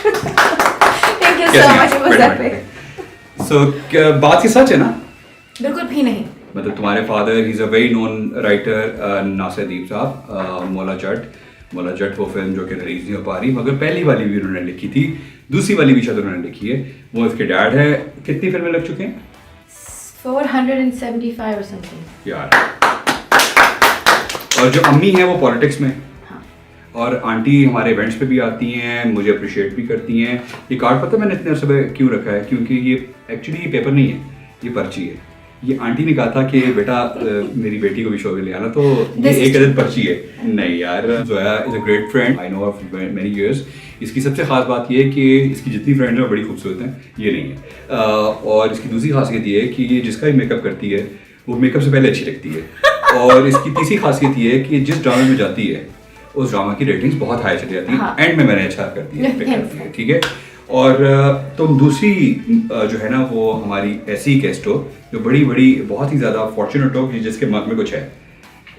Thank you so much, it was epic. So बात की सच है ना? बिल्कुल भी नहीं. मतलब तुम्हारे फादर ही is a very known writer Nasir साहब, मौला जट वो फिल्म जो कि रिलीज नहीं हो पा रही, मगर पहली वाली भी उन्होंने लिखी थी, दूसरी वाली भी शायद उन्होंने लिखी है, वो इसके डैड है. कितनी फिल्में लग चुके हैं? 475 or something. यार. और जो अम्मी है वो पॉलिटिक्स में, और आंटी हमारे इवेंट्स पे भी आती हैं, मुझे अप्रिशिएट भी करती हैं. ये कार्ड पता है मैंने इतने अर्से में क्यों रखा है? क्योंकि ये एक्चुअली ये पेपर नहीं है, ये पर्ची है. ये आंटी ने कहा था कि बेटा मेरी बेटी को भी शो में ले आना, तो ये एक अदद पर्ची है. नहीं यार, Zoya is a great friend, I know her for many years. इसकी सबसे खास बात ये है कि इसकी जितनी फ्रेंड्स हैं बड़ी खूबसूरत हैं, ये नहीं है. और इसकी दूसरी खासियत ये है कि ये जिसका भी मेकअप करती है वो मेकअप से पहले अच्छी लगती है. और इसकी तीसरी खासियत ये है कि जिस ड्रामे में जाती है उस ड्रामा की रेटिंग्स बहुत हाई चली जाती है. एंड में मैंने अच्छा करती है, ठीक है. और तुम दूसरी जो है ना वो हमारी ऐसी गेस्ट हो जो बड़ी बहुत ही ज़्यादा फॉर्चुनेट हो कि जिसके मग में कुछ है.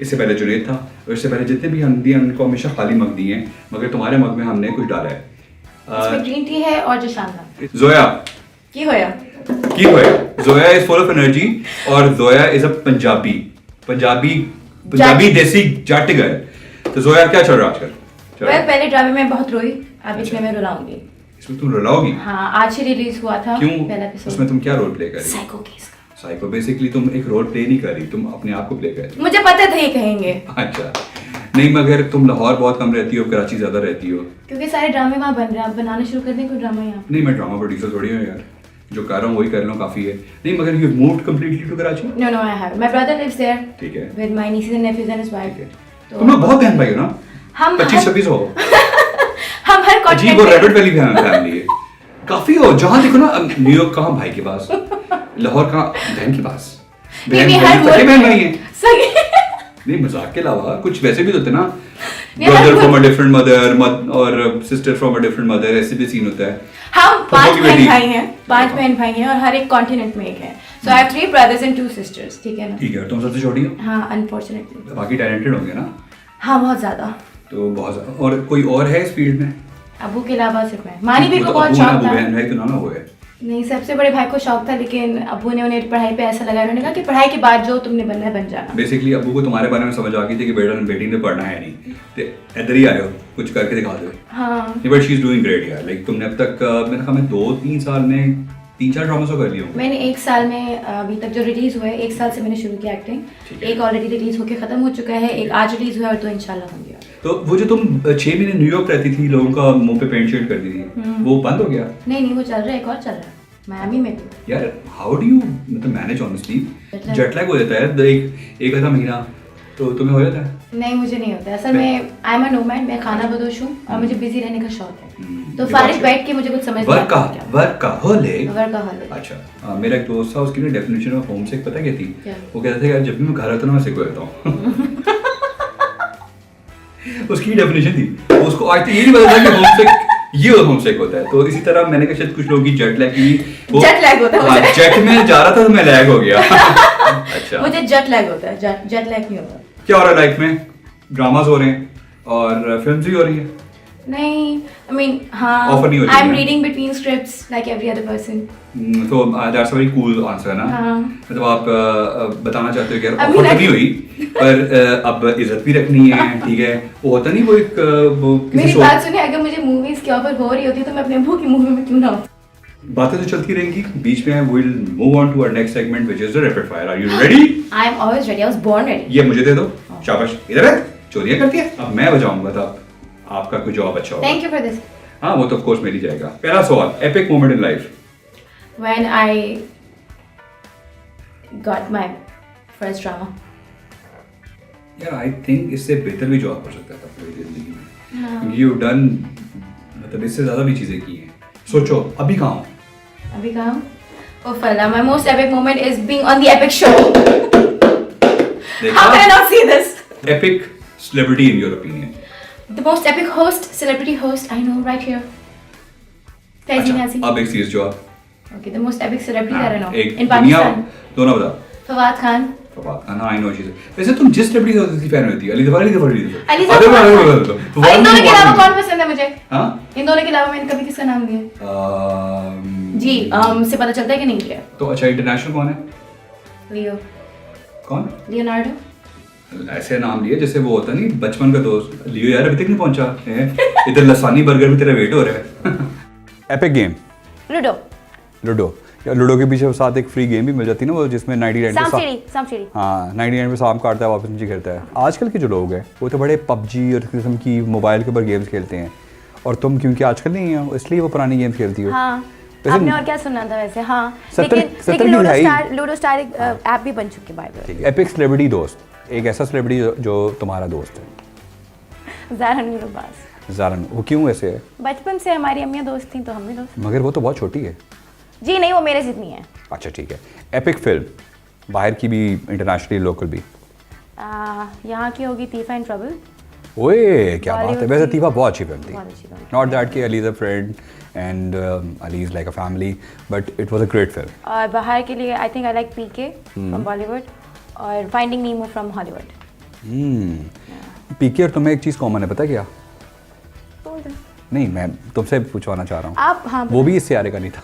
इससे पहले जुनैद था, और इससे पहले जितने भी हम दिए उनको हमेशा खाली मग दिए हैं, मगर तुम्हारे मग में हमने कुछ डाला है. इसमें ग्रीन टी है और जो शानदार. जोया की होया Zoya is full of energy, और जोया इज अ पंजाबी देसी जट गर्ल. तो जोया क्या चल रहा है आजकल? पहले ड्रामे में बहुत रोई, अब इसमें मैं रुलाऊंगी. इसमें तुम रुलाओगी? हाँ, आज ही रिलीज हुआ था. क्यों? पहला एपिसोड. उसमें तुम क्या रोल प्ले कर रही हो? साइको केस का. साइको बेसिकली तुम एक रोल प्ले नहीं कर रही, तुम अपने आप को प्ले कर रही हो. मुझे पता था ये कहेंगे. अच्छा, नहीं मगर तुम लाहौर बहुत कम रहती हो, कराची ज्यादा रहती हो. क्योंकि सारे ड्रामे वहाँ बन रहे हैं, आप बनाना शुरू कर दें कोई ड्रामा यहाँ. नहीं, मैं ड्रामा प्रोड्यूसर थोड़ी हूँ यार, जो कर रहा हूँ वही कर लो, काफी है. नहीं मगर you moved completely to Karachi? No I have. My brother lives there. ठीक है. With my nieces and nephews and his wife. तुम लोग बहुत बहन भाई हो ना? हम 25-26 हो. हम हर जी कॉन्टिनेंट वो में रैबिट वैली फैमिली है. काफी हो, जहाँ देखो ना, न्यूयॉर्क कहाँ भाई के पास, लाहौर कहाँ बहन के पास. बहन भाई है. नहीं मजाक के अलावा कुछ वैसे भी होते ना, brother from a different mother और sister from a different mother, ऐसे भी सीन होता है. हम 5 बहन भाई हैं और हर एक कॉन्टिनेंट में एक है. सो I have 3 brothers and 2 sisters. ठीक है ना? ठीक है. तुम सबसे छोटी हो? हाँ, अनफॉर्चुनेटली. बाकी टैलेंटेड होंगे ना? हाँ, बहुत ज्यादा. तो बहुत ज्यादा. और कोई और है इस फील्ड में? अबू के अलावा सिर्फ मैं. मानी भी को तो बहुत अबू शौक ना, था. बहन भाई तो ना वो है. नहीं, सबसे बड़े भाई को शौक था, लेकिन अबू ने उन्हें पढ़ाई पे ऐसा लगाया. उन्होंने कहा कि पढ़ाई के बाद जो तुमने बनना है बन जाना. बेसिकली अबू को तुम्हारे बारे में समझ आ गई थी कि बेटी ने पढ़ना है नहीं, तो इधर ही आए हो, कुछ करके दिखा दो. हाँ. But she is doing great यार. लाइक तुमने अब तक मेरे ख्याल में 2-3 साल में 3-4 ड्रामा शो कर लिए होंगे. मैंने 1 साल में अभी तक जो रिलीज हुआ है, 1 साल से मैंने शुरू किया एक्टिंग. एक ऑलरेडी रिलीज होके खत्म हो चुका है, एक आज रिलीज हुआ है, और 2 इंशाल्लाह होंगे. तो वो जो तुम 6 महीने न्यूयॉर्क रहती थी, लोगों का मुंह पे पेंट शेड करती थी, वो बंद हो गया? नहीं, वो चल रहा है, एक और चल रहा है मियामी में भी. यार हाउ डू यू मतलब मैनेज ऑनेस्टली? जेट लैग हो जाता है एक आधा महीना, तो तुम्हें हो जाता है? नहीं, मुझे नहीं होता. असल में आई एम अ नोमैड, मैं खाना बदोश हूँ और मुझे बिजी रहने का शौक है. तो फारिग बैठ के मुझे कुछ समझ नहीं आता. वर्कaholic. अच्छा, मेरा एक दोस्त था, उसकी ना डेफिनेशन ऑफ होमसिक पता क्या थी? वो कहता था यार जब भी मैं घर आता हूँ ना मैं सिक हो जाता हूँ. उसकी डेफिनेशन थी. उसको आज तक ये नहीं पता था कि होमसिक ये होमसिक होता है. तो इसी तरह मैंने कहा शायद कुछ लोगों की जेट लैग होता है. जेट में जा रहा था तो मैं लैग हो गया. अच्छा, मुझे जेट लैग होता है, जेट लैग नहीं होता. क्या हो रहा है लाइफ में? ड्रामास हो रहे हैं और फिल्म्स भी हो रही है? नहीं, I mean, हाँ, Offer नहीं हो रही I'm है? reading between scripts like every other person. तो that's a very cool answer है ना? हाँ. मतलब आप बताना चाहते हो कि यार अभी ऑफर नहीं हुई, पर अब इज्जत भी रखनी है. ठीक है, वो होता नहीं वो एक वो किसी मेरी शो. बात सुनिए, अगर मुझे मूवीज की ऑफर हो रही होती तो मैं अपने अबू की मूवी में क्यों ना होती. बातें तो चलती रहेंगी बीच में. we'll move on to our next segment which is the rapid fire. Are you ready? I am always ready. I was born ready. ये मुझे दे दो. शाबाश. इधर है. चोरियां करती है. अब मैं बजाऊंगा तब आपका कोई जॉब अच्छा होगा. Thank you for this. हाँ, वो तो ऑफ कोर्स मिल ही जाएगा. पहला सवाल, epic moment in life. When I got my first drama. यार आई थिंक इससे बेहतर भी जॉब हो सकता था पूरी जिंदगी में. क्योंकि यू डन मतलब इससे ज्यादा भी चीजें की हैं. सोचो अभी कहाँ हो? अभी कहाँ हूँ? Oh Falla, my most epic moment is being on the epic show. How can I not see this? Epic celebrity in your opinion? The most epic host, celebrity host I know right here. Faizi Nazi. अब एक serious जवाब. Okay, the most epic celebrity that I know एक in दुनिया Pakistan. दोनों बता. Fawad Khan. Fawad Khan, I know cheese. वैसे तुम जिस सेलिब्रिटी की फैन होती है, अली ज़फ़र अली ज़फ़र। इन दोनों के अलावा कौन पसंद है मुझे? हाँ? इन दोनों के अलावा मैंने कभी किसका नाम लिया? जी, से पता चलता है कि नहीं लिया। तो अच्छा, इंटरनेशनल कौन है? लियो। कौन? लियोनार्डो। ऐसे नाम लिए जैसे वो होता नहीं बचपन का दोस्त। लियो यार अभी तक नहीं पहुंचा। इधर लसानी बर्गर में तेरा वेट हो रहा है। Epic game. लूडो या लूडो के पीछे साथ एक फ्री गेम भी मिल जाती है ना, वो जिसमें 99 सांप-सीढ़ी। हाँ, 99 में सांप काटता है वापस नीचे गिरता है। आजकल के जो लोग हैं वो तो बड़े पबजी और किस्म की मोबाइल के ऊपर गेम्स खेलते हैं, और तुम क्योंकि आजकल नहीं हो इसलिए वो पुरानी गेम्स खेलती हो। हाँ, आपने और क्या सुना था वैसे? हाँ, 70 लेकिन लूडो स्टार एक ऐप भी बन चुकी है by the way. Epic celebrity दोस्त, एक ऐसा सेलिब्रिटी जो तुम्हारा दोस्त है। ज़ारन मीरबाज। ज़ारन, वो क्यों ऐसे है? बचपन से हमारी अम्मियाँ दोस्त थी तो हम भी दोस्त। मगर वो तो बहुत छोटी है। जी नहीं, वो मेरे जितनी है। अच्छा ठीक है। एपिक फिल्म, बाहर की भी, इंटरनेशनली, लोकल भी। यहाँ की होगी तीफा इन ट्रबल। ओए क्या बात है। वैसे तीफा बहुत अच्छी फिल्म थी। बहुत अच्छी फिल्म। नॉट दैट कि Ali is a friend and Ali is like a family, but it was a great film. और बाहर के लिए I think I like PK from Bollywood और finding Nemo from Hollywood. PK और तुम्हें एक चीज़ कॉमन है, पता क्या? नहीं, मैं तुमसे पूछवाना चाह रहा हूँ। आप हाँ, वो भी इससे आने का नहीं था।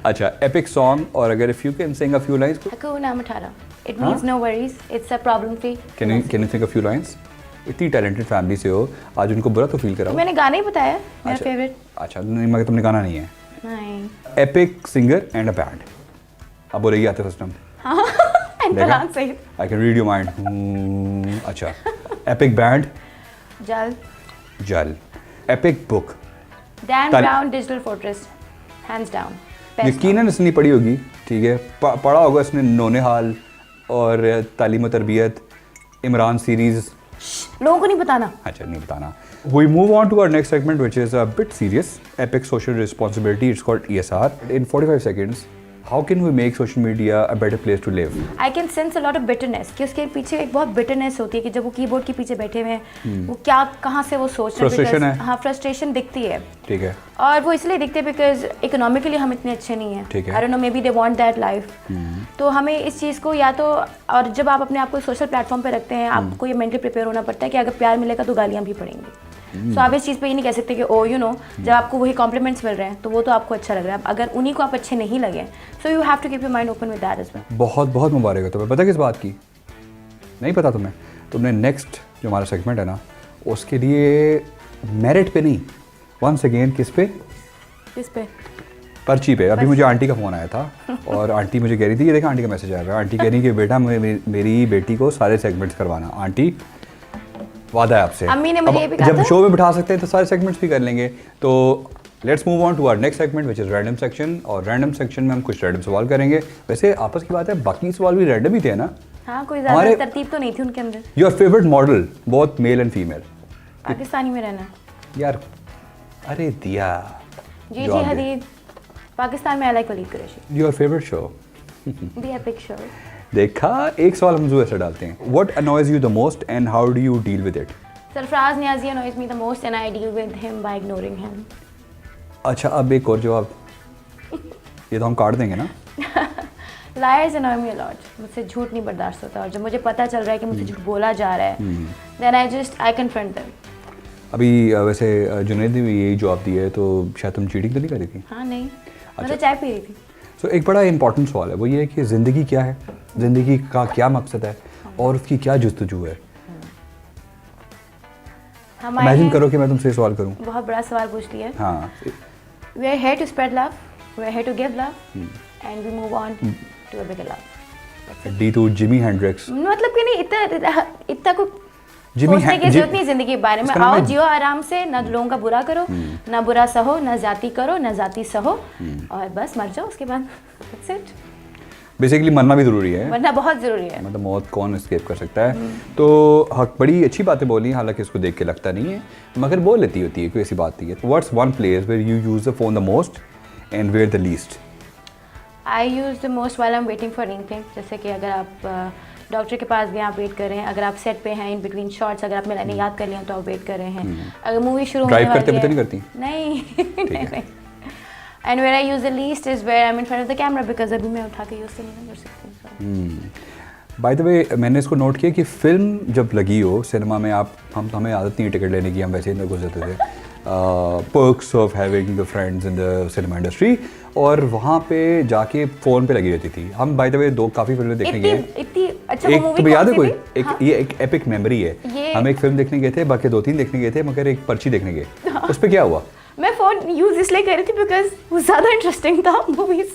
अच्छा, एपिक सॉन्ग, और अगर if you can sing a few lines. Hakuna matata, it means no worries, it's a problem free. Can you sing a few lines? इतनी टैलेंटेड फैमिली से हो, आज उनको बुरा तो फील कराओ। मैंने गाना ही बताया मेरा फेवरेट। अच्छा, नहीं मगर तुमने गाना नहीं है। नहीं। Epic singer and a band. अब बोलेगी आतिफ असलम। हाँ, एंड सही। I can read your mind. अच्छा, एपिक बैंड। जल। Epic book. Dan brown, digital fortress, hands down. यकीनन इसने पढ़ी होगी, ठीक है, पढ़ा होगा इसने नौनिहाल और तालीम तरबियत, इमरान सीरीज। लोगों को नहीं बताना। अच्छा, नहीं बताना। We move on to our next segment, which is a bit serious. Epic social responsibility. It's called ESR. In 45 seconds, how can we make social media a better place to live? I can sense a lot of bitterness कि उसके पीछे एक बहुत bitterness होती है कि जब वो कीबोर्ड के पीछे बैठे हुए हैं, वो क्या कहाँ से वो सोच रहे हैं। Frustration है। हाँ, frustration दिखती है। ठीक है। और वो इसलिए दिखते हैं बिकॉज इकोनॉमिकली हम इतने अच्छे नहीं हैं। ठीक है। I don't know, may be they want that life. तो हमें इस चीज़ को या तो, और जब आप अपने आप को सोशल प्लेटफॉर्म पे रखते हैं, आपको ये मेंटली प्रिपेयर होना पड़ता है कि अगर प्यार मिलेगा तो गालियाँ भी पड़ेंगी। सो आप इस चीज़ पे ये नहीं कह सकते कि ओ यू नो, जब आपको वही कॉम्प्लीमेंट्स मिल रहे हैं तो वो तो आपको अच्छा लग रहा है। अगर उन्हीं को आप अच्छे नहीं लगे, so you have to keep your mind open with that as well. बहुत बहुत मुबारक है तुम्हें। पता किस बात की? नहीं पता तुम्हें? तुमने नेक्स्ट जो हमारा सेगमेंट है ना, उसके लिए मेरिट पे नहीं, वंस अगेन किस पे? पर्ची पे। अभी मुझे आंटी का फ़ोन आया था और आंटी मुझे कह रही थी, ये देखा आंटी का मैसेज आया है। आंटी कह रही कि बेटा मेरी बेटी को सारे सेगमेंट्स करवाना। आंटी, वादा है आपसे। अम्मी ने मुझे ये भी कहा जब था। शो में बिठा सकते हैं तो सारे सेगमेंट्स भी कर लेंगे। तो let's move on to our next segment, which is random section. और रैंडम सेक्शन में हम कुछ रैंडम सवाल करेंगे। वैसे आपस की बात है, बाकी सवाल भी रैंडम ही थे ना? हाँ, कोई ज़्यादा तरतीब तो नहीं थी उनके अंदर। Your favourite model, both male and female? Pakistani में रहना यार, अरे दिया। Gigi Hadid. पाकिस्तान में I like Waleed Qureshi. Your favourite show? The epic show. देखा, एक सवाल हम ऐसे डालते हैं। What annoys you the most and how do you deal with it? Sarfaraz Niazi annoys me the most and I deal with him by ignoring him. अच्छा, अब एक और जवाब। ये तो हम काट देंगे ना? Liars annoy me a lot. मुझसे झूठ नहीं बर्दाश्त होता, और जब मुझे पता चल रहा है कि मुझसे झूठ बोला जा रहा है, then I confront them. अभी वैसे जुनैद ने भी यही जवाब दिया है, तो शायद तुम चीटिंग तो नहीं कर रही थी? हाँ नहीं, मैं तो चाय पी रही थी। सो एक बड़ा इंपॉर्टेंट सवाल है, वो ये है कि ज़िंदगी क्या है, ज़िंदगी का क्या मकसद है और उसकी क्या जुस्तजू है? इमेजिन करो कि मैं तुमसे सवाल करूं। बहुत बड़ा सवाल पूछ लिया। हाँ। We are here to spread love, we are here to give love, and we move on to a bigger love. D to Jimi Hendrix. मतलब कि नहीं, इतना को सोचने की जरूरत नहीं जिंदगी के बारे में। आओ जियो आराम से, ना लोगों का बुरा करो, ना बुरा सहो, ना जाति करो, ना जाति सहो, और बस मर जाओ उसके बाद। That's it. बेसिकली मरना भी ज़रूरी है, मरना बहुत ज़रूरी है। मतलब मौत कौन एस्केप कर सकता है। तो हक बड़ी अच्छी बातें बोली, हालांकि इसको देख के लगता नहीं है, मगर बोल लेती होती है, कोई ऐसी बात नहीं है। What's one place where you use the phone the most and where the least? I use the most while I am waiting for anything. जैसे कि अगर आप डॉक्टर के पास गए, आप वेट कर रहे हैं, अगर आप सेट पे हैं, इन बिटवीन शॉट्स अगर आपने लाइनें याद कर लिया तो आप वेट कर रहे हैं, अगर मूवी शुरू होने वाली है। ड्राइव करते नहीं करती? नहीं। And where I use the least is where I'm in front of the camera, because अभी मैं उठा के यूज़ नहीं कर सकती। बाय द वे मैंने इसको नोट किया कि फिल्म जब लगी हो सिनेमा में, आप हमें आदत नहीं है टिकट लेने की, हम वैसे ही अंदर घुस जाते थे, perks of having the friends in the cinema industry, और वहाँ पे जाके फ़ोन पे लगी रहती थी। हम बाय द वे काफ़ी फिल्में देखने गए हैं। इतनी अच्छा एक वो मूवी तो याद है कौन कोई सी थी? हाँ, ये एक एपिक मेमोरी है। हम एक फिल्म देखने गए थे, बाकी 2-3 देखने गए थे, मगर एक पर्ची देखने गए। उस पर क्या हुआ? मैं फ़ोन यूज़ इसलिए कर रही थी बिकॉज वो ज़्यादा इंटरेस्टिंग था मूवी से।